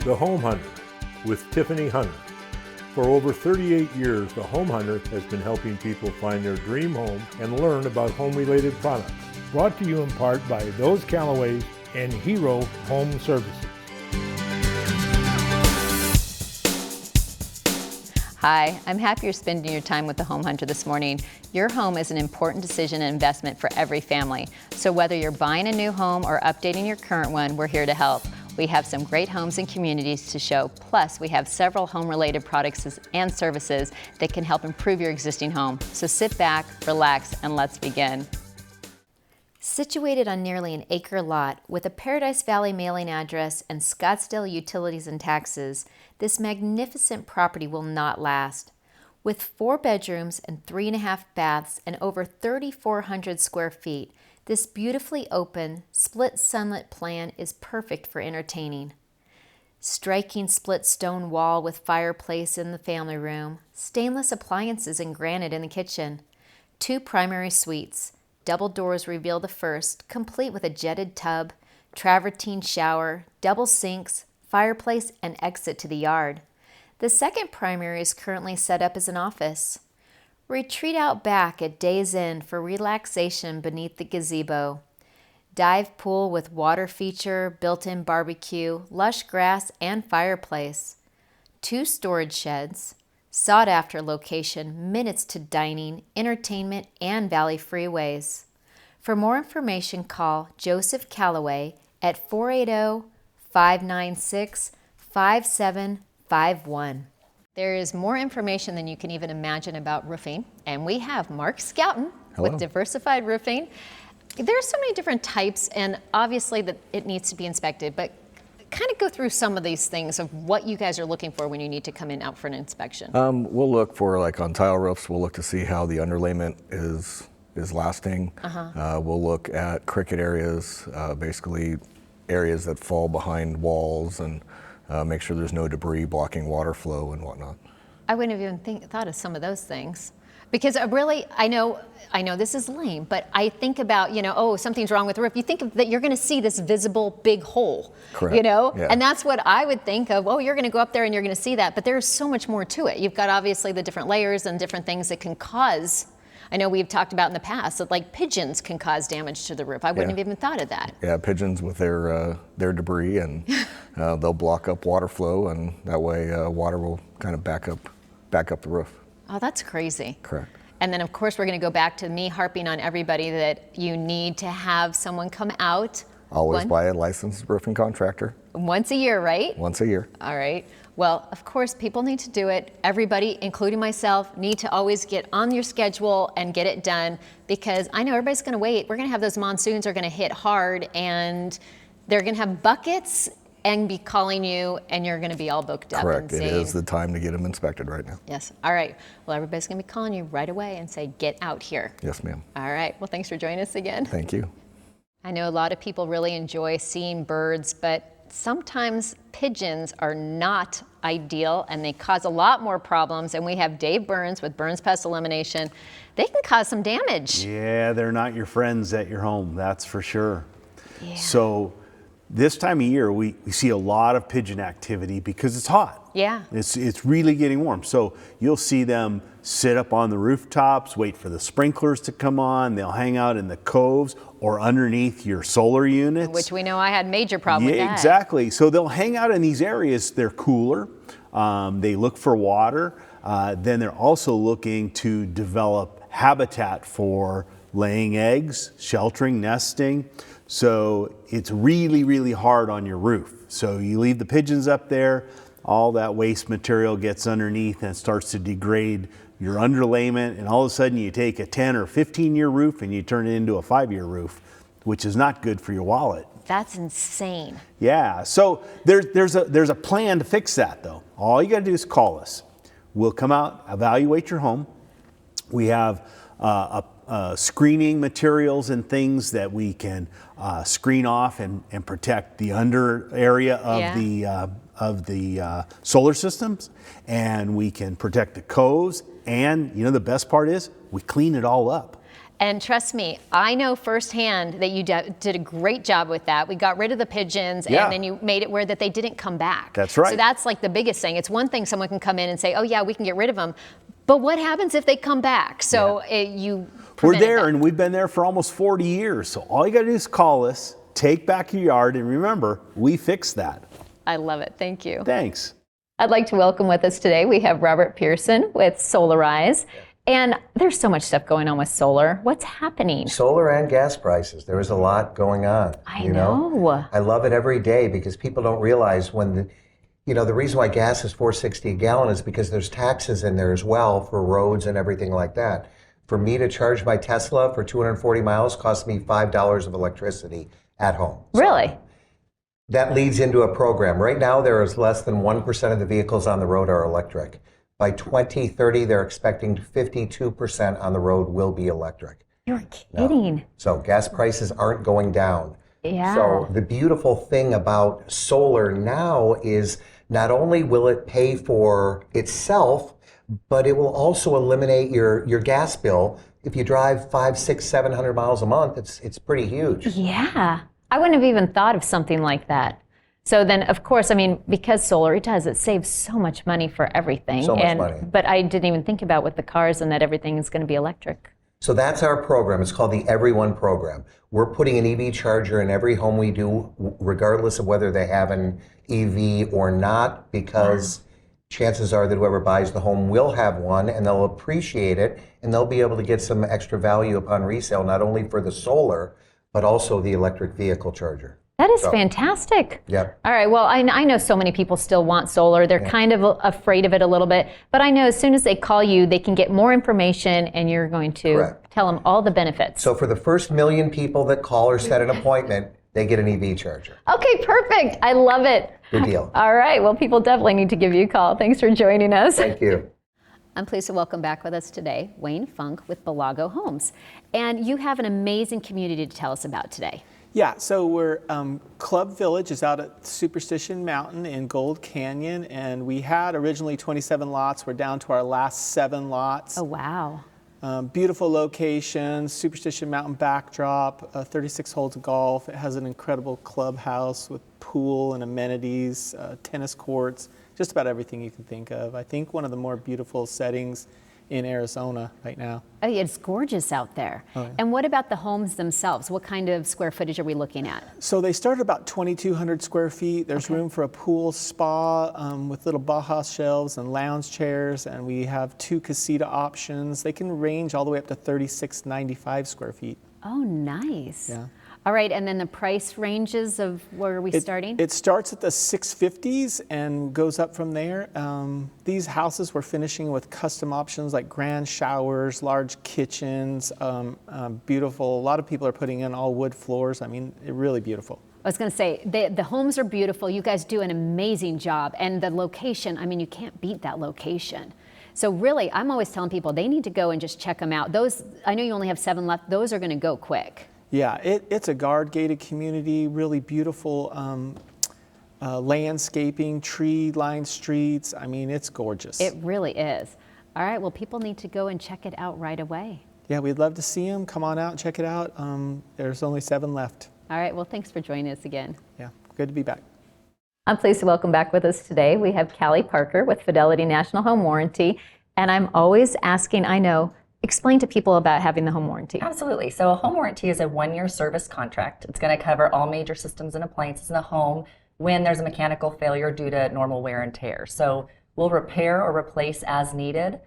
The Home Hunter with Tiffany Hunter. For over 38 years, The Home Hunter has been helping people find their dream home and learn about home-related products. Brought to you in part by Those Callaways and Hero Home Services. Hi, I'm happy you're spending your time with The Home Hunter this morning. Your home is an important decision and investment for every family. So whether you're buying a new home or updating your current one, we're here to help. We have some great homes and communities to show. Plus, we have several home-related products and services that can help improve your existing home. So sit back, relax, and let's begin. Situated on nearly an acre lot with a Paradise Valley mailing address and Scottsdale utilities and taxes, this magnificent property will not last. With 4 bedrooms and 3.5 baths and over 3,400 square feet, this beautifully open, split sunlit plan is perfect for entertaining. Striking split stone wall with fireplace in the family room, stainless appliances and granite in the kitchen, 2 primary suites, double doors reveal the first, complete with a jetted tub, travertine shower, double sinks, fireplace, and exit to the yard. The second primary is currently set up as an office. Retreat out back at day's end for relaxation beneath the gazebo. Dive pool with water feature, built-in barbecue, lush grass, and fireplace. 2 storage sheds. Sought-after location, minutes to dining, entertainment, and valley freeways. For more information, call Joseph Callaway at 480-596-5751. There is more information than you can even imagine about roofing, and we have Mark Scouten with Diversified Roofing. There are so many different types, and obviously that it needs to be inspected, but kind of go through some of these things of what you guys are looking for when you need to come in out for an inspection. We'll look for, like on tile roofs, we'll look to see how the underlayment is lasting. We'll look at cricket areas, basically areas that fall behind walls, and make sure there's no debris blocking water flow and whatnot. I wouldn't have even thought of some of those things. Because really, I know this is lame, but I think about, oh, something's wrong with the roof. You think that you're going to see this visible big hole, Correct. Yeah. And that's what I would think of. Oh, you're going to go up there and you're going to see that. But there's so much more to it. You've got obviously the different layers and different things that can cause. I know we've talked about in the past that like pigeons can cause damage to the roof. I wouldn't have even thought of that. Yeah, pigeons with their debris, and they'll block up water flow, and that way water will kind of back up the roof. Oh, that's crazy. Correct. And then, of course, we're going to go back to me harping on everybody that you need to have someone come out. Always by a licensed roofing contractor. Once a year, right? Once a year. All right. Well, of course, people need to do it. Everybody, including myself, need to always get on your schedule and get it done, because I know everybody's going to wait. We're going to have those monsoons are going to hit hard, and they're going to have buckets and be calling you, and you're going to be all booked up. Correct. It is the time to get them inspected right now. Yes. All right. Well, everybody's going to be calling you right away and say, get out here. Yes, ma'am. All right. Well, thanks for joining us again. Thank you. I know a lot of people really enjoy seeing birds, but sometimes pigeons are not ideal, and they cause a lot more problems. And we have Dave Burns with Burns Pest Elimination. They can cause some damage. Yeah, they're not your friends at your home, that's for sure. Yeah. So this time of year, we see a lot of pigeon activity because it's hot. Yeah. It's really getting warm. So you'll see them sit up on the rooftops, wait for the sprinklers to come on. They'll hang out in the coves or underneath your solar units. Which we know I had major problem with that. Exactly. So they'll hang out in these areas. They're cooler. They look for water. Then they're also looking to develop habitat for laying eggs, sheltering, nesting. So it's really, really hard on your roof. So you leave the pigeons up there, all that waste material gets underneath and starts to degrade your underlayment, and all of a sudden you take a 10 or 15-year roof and you turn it into a 5-year roof, which is not good for your wallet. That's insane. Yeah, so there's a plan to fix that though. All you gotta do is call us. We'll come out, evaluate your home. We have screening materials and things that we can screen off and protect the under area of the solar systems, and we can protect the coves. And the best part is we clean it all up. And trust me, I know firsthand that you did a great job with that. We got rid of the pigeons, Yeah. and then you made it where that they didn't come back. That's right. So that's like the biggest thing. It's one thing someone can come in and say, oh yeah, we can get rid of them. But what happens if they come back? So you We're prevented there, that. and we've been there for almost 40 years. So all you got to do is call us, take back your yard, and remember, we fix that. I love it. Thank you. Thanks. I'd like to welcome with us today, we have Robert Pearson with Solarize. And there's so much stuff going on with solar. What's happening? Solar and gas prices. There is a lot going on. I know. I love it every day because people don't realize when the reason why gas is $4.60 a gallon is because there's taxes in there as well for roads and everything like that. For me to charge my Tesla for 240 miles costs me $5 of electricity at home. Really? That leads into a program. Right now, there is less than 1% of the vehicles on the road are electric. By 2030, they're expecting 52% on the road will be electric. You're kidding. So gas prices aren't going down. Yeah. So the beautiful thing about solar now is not only will it pay for itself, but it will also eliminate your gas bill. If you drive 500, 600, 700 miles a month, it's pretty huge. Yeah. I wouldn't have even thought of something like that. So then, of course, I mean, because solar, it saves so much money for everything. So much money. But I didn't even think about with the cars and that everything is going to be electric. So that's our program. It's called the Everyone program. We're putting an EV charger in every home we do, regardless of whether they have an EV or not, because chances are that whoever buys the home will have one, and they'll appreciate it, and they'll be able to get some extra value upon resale, not only for the solar, but also the electric vehicle charger. That is fantastic. Yep. All right. Well, I know so many people still want solar. They're kind of afraid of it a little bit. But I know as soon as they call you, they can get more information, and you're going to tell them all the benefits. So for the first 1 million people that call or set an appointment, they get an EV charger. Okay, perfect. I love it. Good deal. All right. Well, people definitely need to give you a call. Thanks for joining us. Thank you. I'm pleased to welcome back with us today Wayne Funk with Belago Homes. And you have an amazing community to tell us about today. Yeah, so we're Club Village is out at Superstition Mountain in Gold Canyon, and we had originally 27 lots. We're down to our last 7 lots. Oh, wow. Beautiful location, Superstition Mountain backdrop, 36 holes of golf. It has an incredible clubhouse with pool and amenities, tennis courts, just about everything you can think of. I think one of the more beautiful settings in Arizona right now. Oh, yeah, it's gorgeous out there. Oh, yeah. And what about the homes themselves? What kind of square footage are we looking at? So they start at about 2,200 square feet. There's room for a pool spa with little Baja shelves and lounge chairs, and we have 2 casita options. They can range all the way up to 3,695 square feet. Oh, nice. Yeah. All right, and then the price ranges of where are we starting? It starts at the 650s and goes up from there. These houses we're finishing with custom options like grand showers, large kitchens, beautiful. A lot of people are putting in all wood floors. I mean, really beautiful. I was going to say, the homes are beautiful. You guys do an amazing job. And the location, I mean, you can't beat that location. So really, I'm always telling people they need to go and just check them out. Those, I know you only have 7 left. Those are going to go quick. Yeah, it's a guard-gated community, really beautiful landscaping, tree-lined streets. I mean, it's gorgeous. It really is. All right, well, people need to go and check it out right away. Yeah, we'd love to see them. Come on out and check it out. There's only 7 left. All right, well, thanks for joining us again. Yeah, good to be back. I'm pleased to welcome back with us today. We have Callie Parker with Fidelity National Home Warranty. And I'm always asking, explain to people about having the home warranty. Absolutely. So a home warranty is a 1-year service contract. It's going to cover all major systems and appliances in the home when there's a mechanical failure due to normal wear and tear. So we'll repair or replace as needed.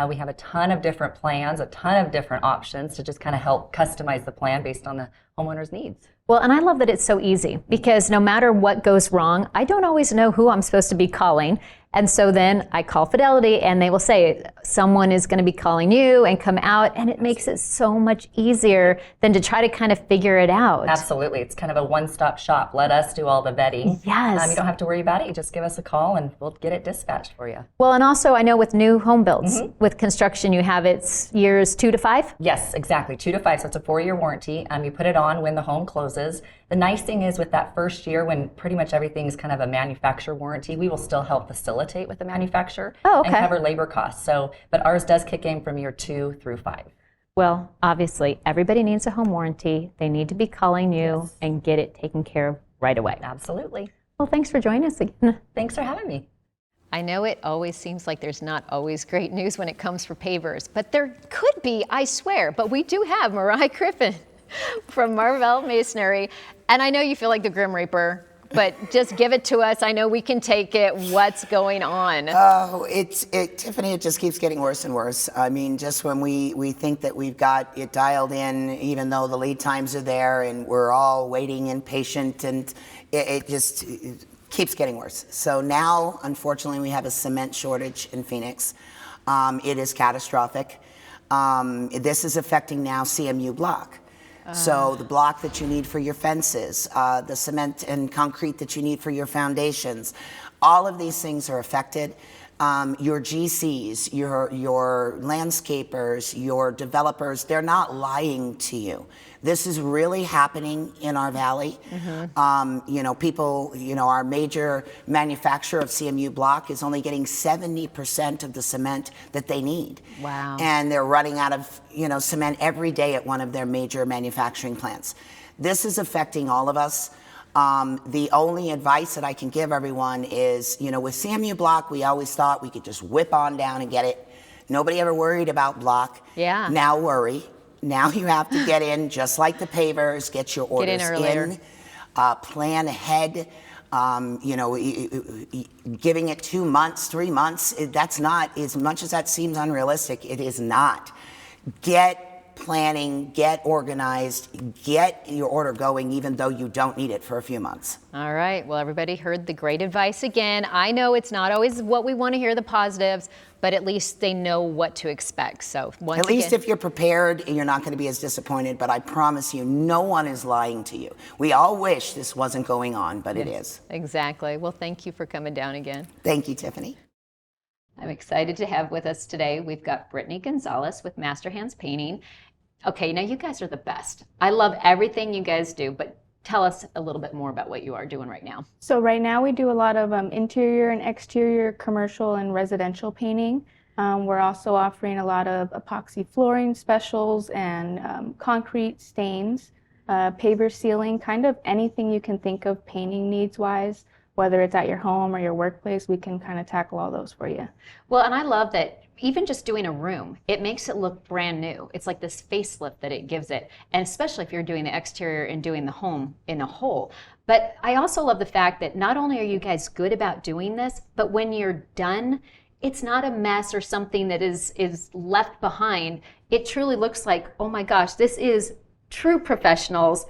We have a ton of different plans, a ton of different options to just kind of help customize the plan based on the homeowner's needs. Well, and I love that it's so easy because no matter what goes wrong, I don't always know who I'm supposed to be calling. And so then I call Fidelity and they will say, someone is going to be calling you and come out. And it makes it so much easier than to try to kind of figure it out. Absolutely. It's kind of a one-stop shop. Let us do all the vetting. Yes. You don't have to worry about it. You just give us a call and we'll get it dispatched for you. Well, and also I know with new home builds, with construction, you have it's years 2 to 5? Yes, exactly. 2 to 5. So it's a 4-year warranty. You put it on when the home closes. The nice thing is with that first year, when pretty much everything is kind of a manufacturer warranty, we will still help facilitate with the manufacturer and cover labor costs. So, but ours does kick in from year 2 through 5. Well, obviously, everybody needs a home warranty. They need to be calling you and get it taken care of right away. Absolutely. Well, thanks for joining us again. Thanks for having me. I know it always seems like there's not always great news when it comes for pavers, but there could be, I swear. But we do have Mariah Griffin from Marvell Masonry. And I know you feel like the Grim Reaper, but just give it to us. I know we can take it. What's going on? Oh, Tiffany, it just keeps getting worse and worse. I mean, just when we think that we've got it dialed in, even though the lead times are there and we're all waiting and patient, and it keeps getting worse. So now, unfortunately, we have a cement shortage in Phoenix. It is catastrophic. This is affecting now CMU block. So the block that you need for your fences, the cement and concrete that you need for your foundations, all of these things are affected. Your GCs, your landscapers, your developers, they're not lying to you. This is really happening in our valley. People, our major manufacturer of CMU block is only getting 70% of the cement that they need. Wow. And they're running out of, cement every day at one of their major manufacturing plants. This is affecting all of us. The only advice that I can give everyone is, with CMU block, we always thought we could just whip on down and get it. Nobody ever worried about block. Yeah. Now worry. Now you have to get in, just like the pavers, get your orders in, plan ahead. Giving it 2 months, 3 months, that's not, as much as that seems unrealistic, it is not. Get planning, get organized, get your order going, even though you don't need it for a few months. All right. Well, everybody heard the great advice again. I know it's not always what we want to hear, the positives, but at least they know what to expect. So once at least if you're prepared, you're not going to be as disappointed, but I promise you, no one is lying to you. We all wish this wasn't going on, but it is. Exactly. Well, thank you for coming down again. Thank you, Tiffany. I'm excited to have with us today, we've got Brittany Gonzalez with Master Hands Painting. Okay, now you guys are the best. I love everything you guys do, but tell us a little bit more about what you are doing right now. So right now we do a lot of interior and exterior commercial and residential painting. We're also offering a lot of epoxy flooring specials and concrete stains, paver sealing, kind of anything you can think of painting needs wise, whether it's at your home or your workplace, we can kind of tackle all those for you. Well, and I love that even just doing a room, it makes it look brand new. It's like this facelift that it gives it, and especially if you're doing the exterior and doing the home in a whole. But I also love the fact that not only are you guys good about doing this, but when you're done, it's not a mess or something that is left behind. It truly looks like, oh my gosh, this is true professionals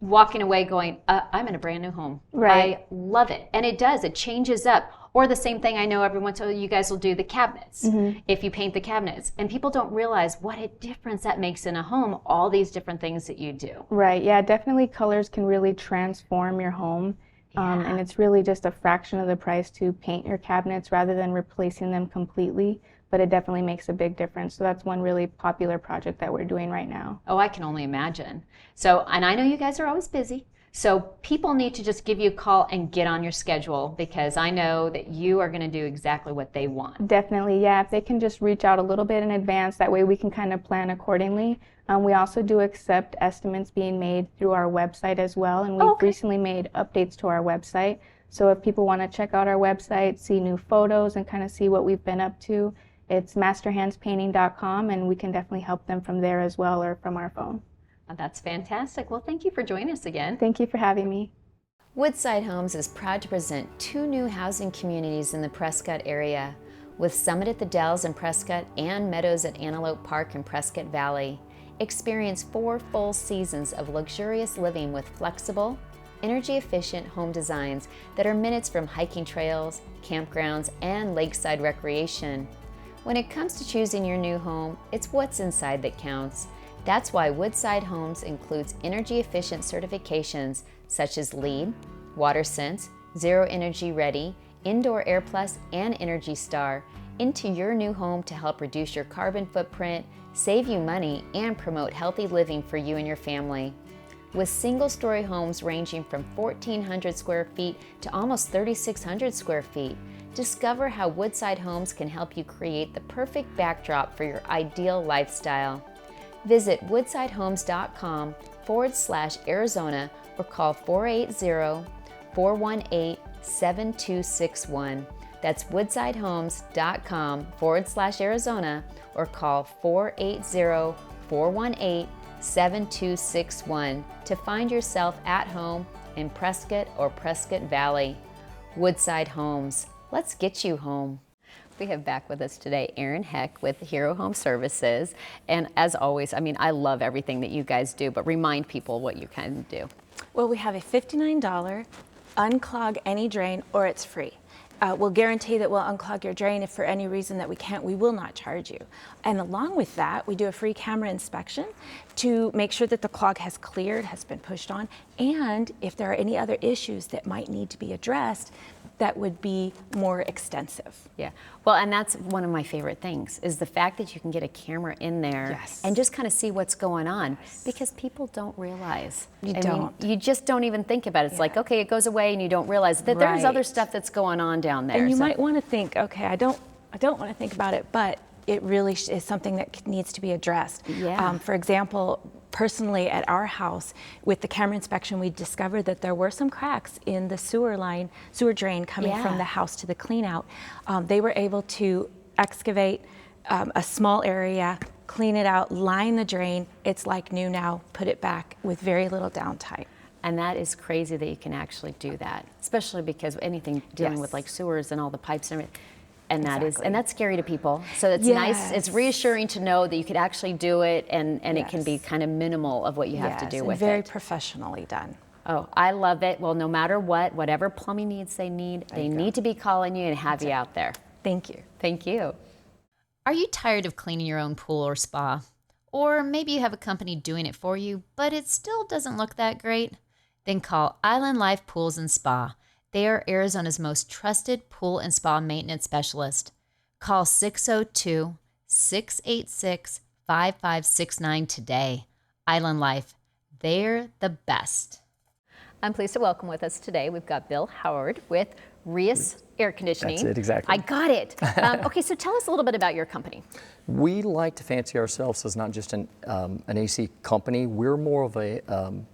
walking away going, I'm in a brand new home. Right. I love it. And it does, it changes up. Or the same thing, I know every once in a while you guys will do the cabinets, if you paint the cabinets. And people don't realize what a difference that makes in a home, all these different things that you do. Right, yeah, definitely colors can really transform your home. And it's really just a fraction of the price to paint your cabinets rather than replacing them completely. But it definitely makes a big difference. So that's one really popular project that we're doing right now. Oh, I can only imagine. So, and I know you guys are always busy. So people need to just give you a call and get on your schedule, because I know that you are going to do exactly what they want. Definitely, yeah. If they can just reach out a little bit in advance, that way we can kind of plan accordingly. We also do accept estimates being made through our website as well, and we've recently made updates to our website. So if people want to check out our website, see new photos, and kind of see what we've been up to, it's masterhandspainting.com, and we can definitely help them from there as well, or from our phone. Oh, that's fantastic. Well, thank you for joining us again. Thank you for having me. Woodside Homes is proud to present 2 new housing communities in the Prescott area, with Summit at the Dells in Prescott and Meadows at Antelope Park in Prescott Valley. Experience 4 full seasons of luxurious living with flexible, energy-efficient home designs that are minutes from hiking trails, campgrounds, and lakeside recreation. When it comes to choosing your new home, it's what's inside that counts. That's why Woodside Homes includes energy-efficient certifications such as LEED, WaterSense, Zero Energy Ready, Indoor Air Plus, and Energy Star into your new home to help reduce your carbon footprint, save you money, and promote healthy living for you and your family. With single-story homes ranging from 1,400 square feet to almost 3,600 square feet, discover how Woodside Homes can help you create the perfect backdrop for your ideal lifestyle. Visit woodsidehomes.com/Arizona or call 480-418-7261. That's woodsidehomes.com/Arizona or call 480-418-7261 to find yourself at home in Prescott or Prescott Valley. Woodside Homes, let's get you home. We have back with us today Erin Heck with Hero Home Services. And as always, I mean, I love everything that you guys do, but remind people what you can do. Well, we have a $59 unclog any drain or it's free. We'll guarantee that we'll unclog your drain. If for any reason that we can't, we will not charge you. And along with that, we do a free camera inspection to make sure that the clog has cleared, has been pushed on, and if there are any other issues that might need to be addressed, that would be more extensive. Yeah, well, and that's one of my favorite things is the fact that you can get a camera in there and just kind of see what's going on, because people don't realize. You I don't. mean, you just don't even think about it. It's like, okay, it goes away and you don't realize that there's other stuff that's going on down there. And you might want to think, okay, I don't want to think about it, but it really is something that needs to be addressed. Yeah. For example, personally at our house, with the camera inspection, we discovered that there were some cracks in the sewer drain coming from the house to the clean out. They were able to excavate a small area, clean it out, line the drain. It's like new now, put it back with very little downtime. And that is crazy that you can actually do that, especially because anything dealing with like sewers and all the pipes and everything. And that's scary to people. So it's nice, it's reassuring to know that you could actually do it and it can be kind of minimal of what you have to do with it. Very professionally done. Oh, I love it. Well, no matter whatever plumbing needs they need to be calling you and have you out there. Thank you. Thank you. Are you tired of cleaning your own pool or spa? Or maybe you have a company doing it for you, but it still doesn't look that great? Then call Island Life Pools and Spa. They are Arizona's most trusted pool and spa maintenance specialist. Call 602-686-5569 today. Island Life, they're the best. I'm pleased to welcome with us today, we've got Bill Howard with Rias Air Conditioning. That's it, exactly. I got it. Okay, so tell us a little bit about your company. We like to fancy ourselves as not just an AC company. We're more of a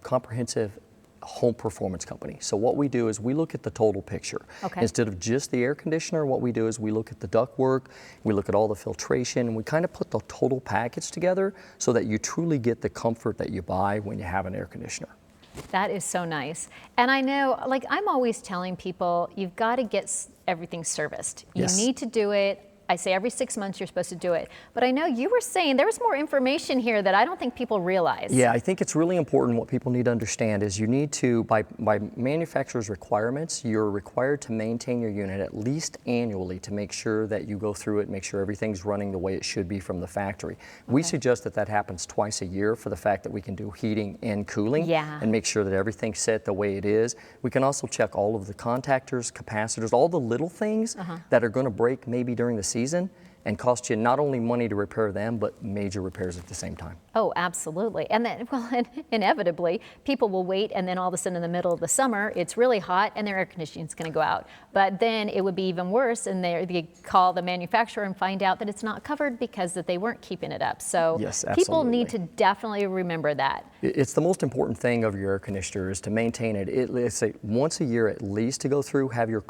comprehensive home performance company. So what we do is we look at the total picture. Instead of just the air conditioner, what we do is we look at the ductwork, we look at all the filtration, and we kind of put the total package together so that you truly get the comfort that you buy when you have an air conditioner. That is so nice. And I know, like, I'm always telling people, you've got to get everything serviced. You need to do it. I say every 6 months you're supposed to do it. But I know you were saying there was more information here that I don't think people realize. Yeah, I think it's really important. What people need to understand is you need to, by manufacturer's requirements, you're required to maintain your unit at least annually to make sure that you go through it, make sure everything's running the way it should be from the factory. We suggest that that happens twice a year for the fact that we can do heating and cooling and make sure that everything's set the way it is. We can also check all of the contactors, capacitors, all the little things that are going to break maybe during the season and cost you not only money to repair them, but major repairs at the same time. Oh, absolutely. And then, well, inevitably, people will wait, and then all of a sudden in the middle of the summer, it's really hot, and their air conditioning is going to go out. But then it would be even worse, and they call the manufacturer and find out that it's not covered because that they weren't keeping it up. So people need to definitely remember that. It's the most important thing of your air conditioner is to maintain it. Let's say once a year at least to go through, have your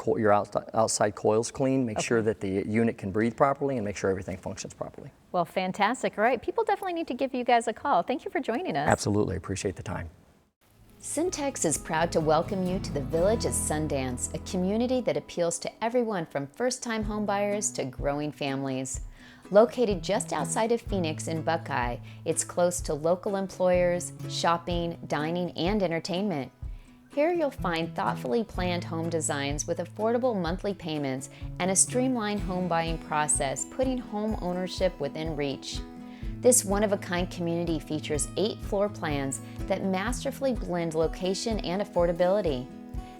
outside coils clean, make sure that the unit can breathe properly, and make sure everything functions properly. Well, fantastic. All right, people definitely need to give you guys a call. Thank you for joining us. Absolutely, appreciate the time. Syntex is proud to welcome you to the Village at Sundance, a community that appeals to everyone from first-time homebuyers to growing families. Located just outside of Phoenix in Buckeye, it's close to local employers, shopping, dining, and entertainment. Here you'll find thoughtfully planned home designs with affordable monthly payments and a streamlined home buying process, putting home ownership within reach. This one-of-a-kind community features 8 floor plans that masterfully blend location and affordability.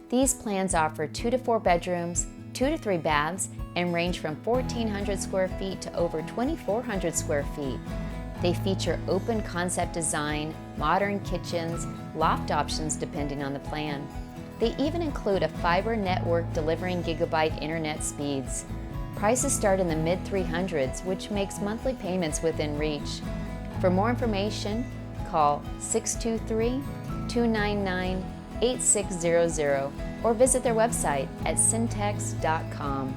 These plans offer 2 to 4 bedrooms, 2 to 3 baths, and range from 1,400 square feet to over 2,400 square feet. They feature open concept design, modern kitchens, loft options depending on the plan. They even include a fiber network delivering gigabyte internet speeds. Prices start in the mid-300s, which makes monthly payments within reach. For more information, call 623-299-8600 or visit their website at syntex.com.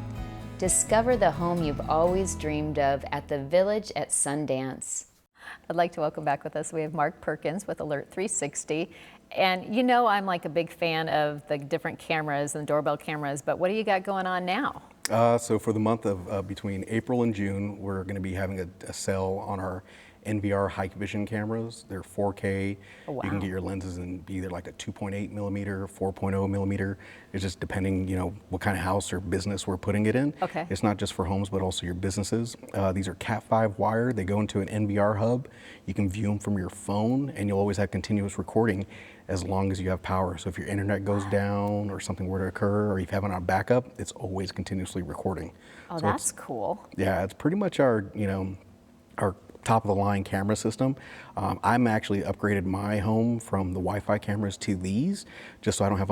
Discover the home you've always dreamed of at the Village at Sundance. I'd like to welcome back with us, we have Mark Perkins with Alert 360. And you know I'm like a big fan of the different cameras and doorbell cameras, but what do you got going on now? So for the month of between April and June, we're going to be having a sale on our NVR Hikvision cameras. They're 4K. Oh, wow. You can get your lenses in either like a 2.8 millimeter, 4.0 millimeter. It's just depending, what kind of house or business we're putting it in. Okay. It's not just for homes, but also your businesses. These are Cat5 wired. They go into an NVR hub. You can view them from your phone, and you'll always have continuous recording as long as you have power. So if your internet goes down or something were to occur, or you have it on backup, it's always continuously recording. Oh, So that's cool. Yeah, it's pretty much our, our top of the line camera system. I'm actually upgraded my home from the Wi-Fi cameras to these, just so I don't have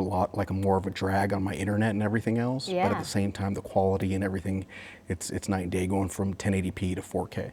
more of a drag on my internet and everything else. Yeah. But at the same time, the quality and everything, it's night and day, going from 1080p to 4K.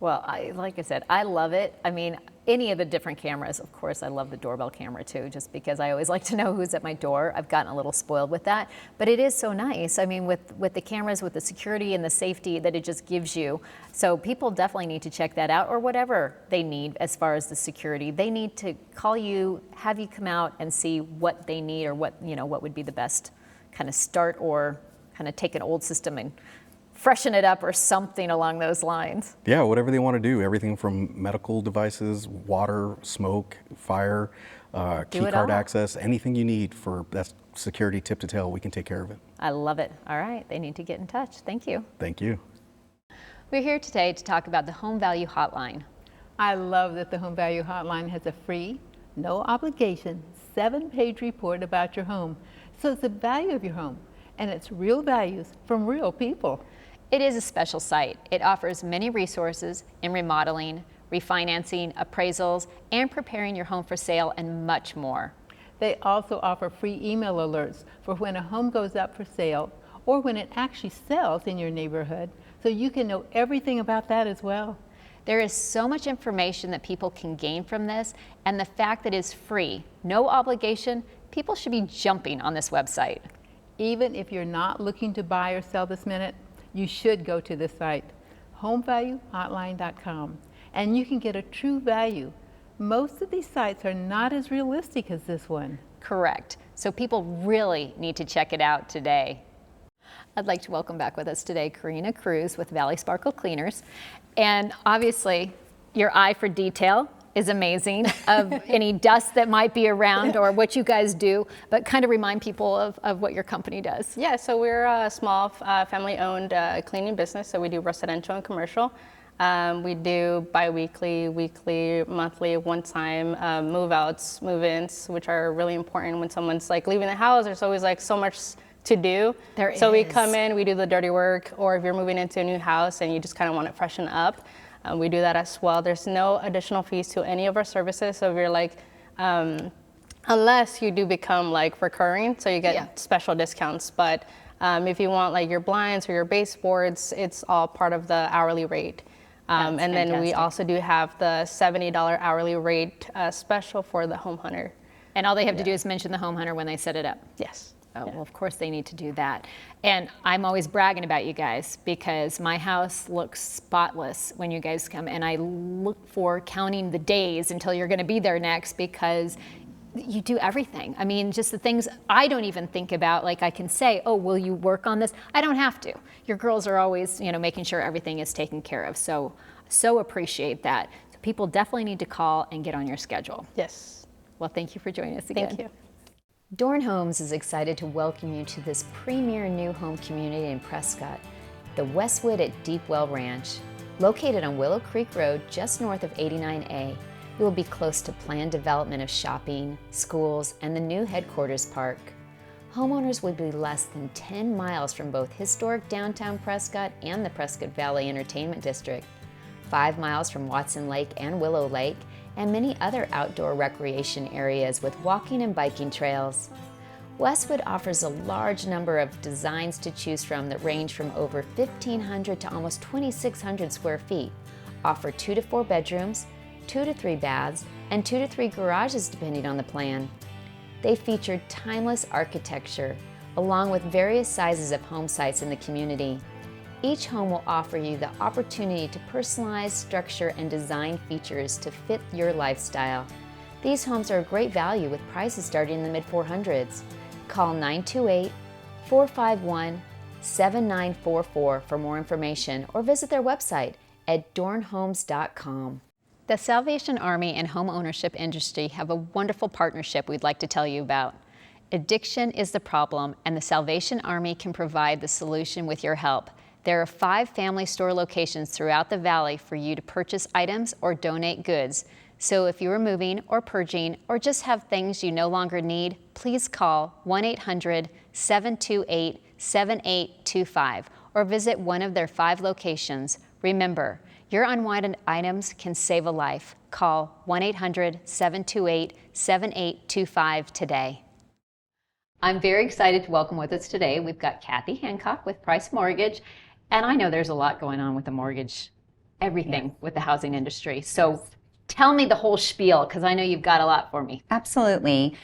Well, like I said, I love it. I mean, any of the different cameras, of course, I love the doorbell camera too, just because I always like to know who's at my door. I've gotten a little spoiled with that, but it is so nice. I mean, with the cameras, with the security and the safety that it just gives you. So people definitely need to check that out, or whatever they need as far as the security. They need to call you, have you come out and see what they need, or what would be the best kind of start, or kind of take an old system and freshen it up or something along those lines. Yeah, whatever they want to do, everything from medical devices, water, smoke, fire, key card access, anything you need for that security tip to tail, we can take care of it. I love it. All right, they need to get in touch. Thank you. Thank you. We're here today to talk about the Home Value Hotline. I love that the Home Value Hotline has a free, no obligation, 7-page report about your home. So it's the value of your home, and it's real values from real people. It is a special site. It offers many resources in remodeling, refinancing, appraisals, and preparing your home for sale, and much more. They also offer free email alerts for when a home goes up for sale or when it actually sells in your neighborhood, so you can know everything about that as well. There is so much information that people can gain from this, and the fact that it's free, no obligation, people should be jumping on this website. Even if you're not looking to buy or sell this minute, you should go to this site, homevaluehotline.com, and you can get a true value. Most of these sites are not as realistic as this one. Correct. So people really need to check it out today. I'd like to welcome back with us today Karina Cruz with Valley Sparkle Cleaners. And obviously, your eye for detail is amazing, of any dust that might be around or what you guys do, but kind of remind people of what your company does. Yeah, so we're a small family-owned cleaning business, so we do residential and commercial. We do bi-weekly, weekly, monthly, one-time move-outs, move-ins, which are really important when someone's like leaving the house. There's always like so much to do. So we come in, we do the dirty work, or if you're moving into a new house and you just kind of want it freshened up, we do that as well. There's no additional fees to any of our services. So if you're like, unless you do become like recurring, so you get special discounts. But if you want like your blinds or your baseboards, it's all part of the hourly rate. And then we also do have the $70 hourly rate special for the home hunter. And all they have to do is mention the home hunter when they set it up. Yes. Oh, well, of course they need to do that. And I'm always bragging about you guys because my house looks spotless when you guys come, and I look for counting the days until you're going to be there next, because you do everything. I mean, just the things I don't even think about, like I can say, oh, will you work on this? I don't have to. Your girls are always, making sure everything is taken care of. So appreciate that. So people definitely need to call and get on your schedule. Yes. Well, thank you for joining us again. Thank you. Dorn Homes is excited to welcome you to this premier new home community in Prescott, the Westwood at Deep Well Ranch. Located on Willow Creek Road, just north of 89A, you will be close to planned development of shopping, schools, and the new headquarters park. Homeowners would be less than 10 miles from both historic downtown Prescott and the Prescott Valley Entertainment District, 5 miles from Watson Lake and Willow Lake, and many other outdoor recreation areas with walking and biking trails. Westwood offers a large number of designs to choose from that range from over 1,500 to almost 2,600 square feet, offer 2 to 4 bedrooms, 2 to 3 baths, and 2 to 3 garages depending on the plan. They feature timeless architecture, along with various sizes of home sites in the community. Each home will offer you the opportunity to personalize structure and design features to fit your lifestyle. These homes are a great value with prices starting in the mid-400s. Call 928-451-7944 for more information or visit their website at dornhomes.com. The Salvation Army and home ownership industry have a wonderful partnership we'd like to tell you about. Addiction is the problem, and the Salvation Army can provide the solution with your help. There are 5 family store locations throughout the valley for you to purchase items or donate goods. So if you are moving or purging or just have things you no longer need, please call 1-800-728-7825 or visit one of their 5 locations. Remember, your unwanted items can save a life. Call 1-800-728-7825 today. I'm very excited to welcome with us today. We've got Kathy Hancock with Price Mortgage, and I know there's a lot going on with the mortgage, everything with the housing industry. So tell me the whole spiel, because I know you've got a lot for me. Absolutely.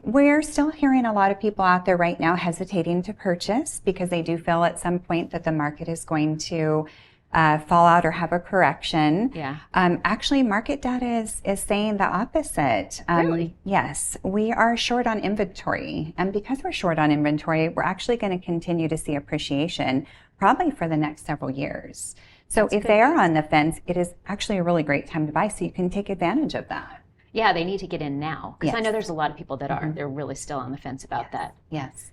We're still hearing a lot of people out there right now hesitating to purchase because they do feel at some point that the market is going to fall out or have a correction. Yeah. Actually, market data is saying the opposite. Really? Yes, we are short on inventory. And because we're short on inventory, we're actually going to continue to see appreciation probably for the next several years. So if they are on the fence, it is actually a really great time to buy, so you can take advantage of that. Yeah, they need to get in now, because I know there's a lot of people that Mm-hmm. are. They're really still on the fence about that. Yes.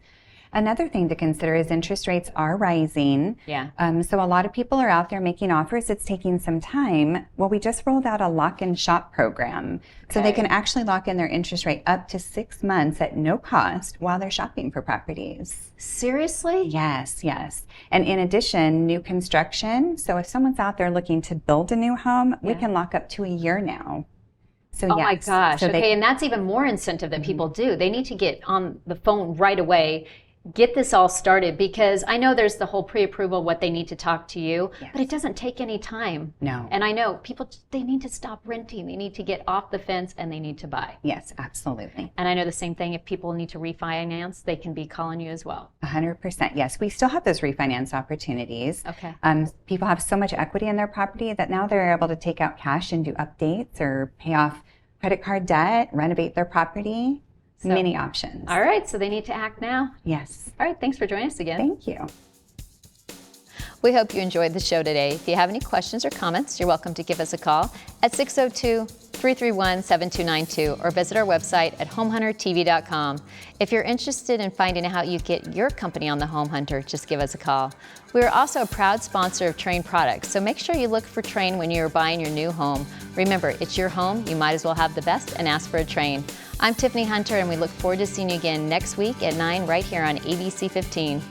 Another thing to consider is interest rates are rising. Yeah. So a lot of people are out there making offers. It's taking some time. Well, we just rolled out a lock and shop program. So they can actually lock in their interest rate up to 6 months at no cost while they're shopping for properties. Seriously? Yes, yes. And in addition, new construction. So if someone's out there looking to build a new home, we can lock up to a year now. So Oh my yes. gosh. So Okay, and that's even more incentive that people do. They need to get on the phone right away, get this all started, because I know there's the whole pre-approval, what they need to talk to you, but it doesn't take any time. No. And I know people, they need to stop renting. They need to get off the fence and they need to buy. Yes, absolutely. And I know the same thing, if people need to refinance, they can be calling you as well. 100%. Yes, we still have those refinance opportunities. Okay. People have so much equity in their property that now they're able to take out cash and do updates or pay off credit card debt, renovate their property. So, many options. All right, so they need to act now. Yes. All right, thanks for joining us again. Thank you. We hope you enjoyed the show today. If you have any questions or comments, you're welcome to give us a call at 602-331-7292 or visit our website at homehuntertv.com. If you're interested in finding out how you get your company on the Home Hunter, just give us a call. We are also a proud sponsor of Trane products, so make sure you look for Trane when you're buying your new home. Remember, it's your home. You might as well have the best and ask for a Trane. I'm Tiffany Hunter, and we look forward to seeing you again next week at 9 right here on ABC 15.